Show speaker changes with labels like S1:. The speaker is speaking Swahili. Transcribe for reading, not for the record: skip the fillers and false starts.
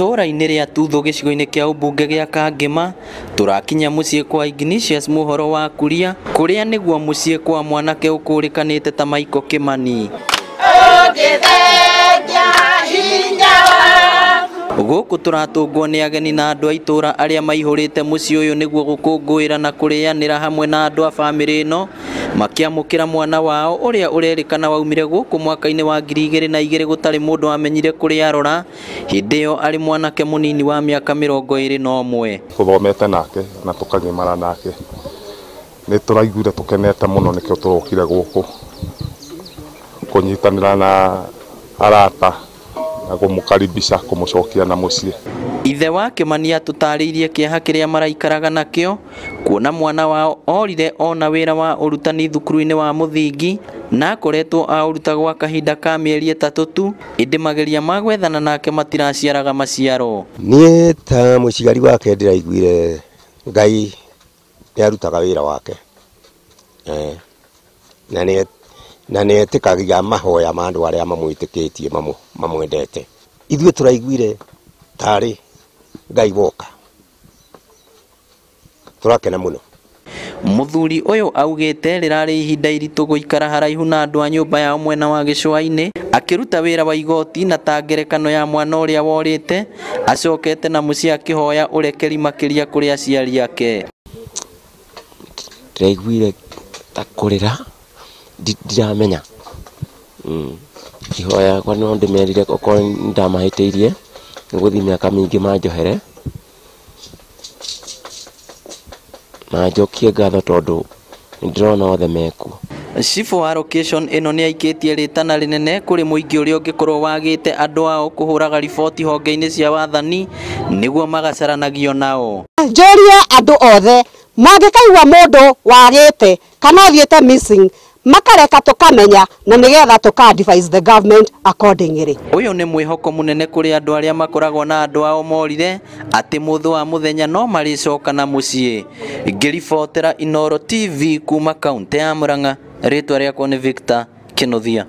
S1: Itora-inĩ rĩa Tuthu gĩcigo-inĩ kĩa ũmbunge gĩa Kangema tũrakinya mũciĩ kwa Ignatius Muhoro wa Kuria kũrĩa nĩguo mũciĩ kwa mwanake ũkũrĩkanĩte ta Michael Kimani. Gũkũ tũratũngwo nĩ ageni na andũ a itũra arĩa maihũrĩte mũciĩ ũyũ nĩguo gũkũngũĩra na kũrĩanĩra hamwe na andũ a bamĩrĩ ĩno makĩamũkĩra mwana wao ũrĩa ũrerĩkana waumire gũkũ mwaka-inĩ wa 2002 gũtarĩ mũndũ wamenyire kũrĩa arora hĩndĩ ĩyo arĩ mwanake mũnini wa mĩaka 21.
S2: Tũthomete nake na tũkagimara nake nĩ tũraiguire tũkenete mũno nĩkĩo tũrokire gũkũ kũnyitanĩra na arata na kũmũkaribisha kũmũcokia na mũciĩ.
S1: Ithe wa Kimani atũtarĩirie kĩeha kĩrĩa maraikaraga nakĩo kuona mwana wao orire ona wĩra wa ũrutani thukuru-inĩ wa mũthingi na akoretwo aũruta gwa kahinda ka mĩeri 3 tu ĩndĩ mageria ma gwethana nake matiraciaraga maciaro.
S3: Niĩ ta mũcigari wake ndĩraiguire Ngai nĩarutaga wĩra wake na nĩetĩkagia mahoya ma andũ arĩa mamwĩtĩkĩtie mamwendete. Ithuĩ tũraiguire tarĩ Ngai woka, tũrakena mũno.
S1: Mũthuri ũyũ augĩte rĩrarĩ ihinda iritũ gũikara haraihu na andũ a nyũmba yao mwena wa Gĩcũa-inĩ akĩruta wĩra wa igoti na ta ngerekano ya mwana ũrĩa worĩte acokete na mũciĩ akĩhoya ũrekeri makĩria kũrĩ aciari ake.
S3: Ndĩraiguire ta kũrĩra ndiramenya kĩhoya kwa no ndĩmerire okorwo ndamahĩtĩirie gũthiĩ mĩaka mĩingĩ manjohere na njokie ngatho tondũ ndĩrona othe meku.
S1: Chief wa location ĩno nĩ aikĩtie rĩtana rĩnene kũrĩ mũingĩ ũrĩa ũngĩkorwo wagĩte andũ ao kũhũraga riboti honge-inĩ cia wathani nĩguo magacaranagio nao.
S4: Njũria andũ othe mangĩkaigua mũndũ wagĩte kana athiĩte missing makareka tũkamenya na nĩgetha tũka-advise the government accordingly.
S1: Ũyũ nĩ mwĩhoko mũnene kũrĩ andũ arĩa makoragwo na andũ ao morire atĩ mũthũ wa mũthenya no marĩcoka na mũciĩ. Ngĩribotera Inooro TV kuma kaunti ya Murang'a, rĩtwa rĩakwa nĩ Victor Kĩnuthia.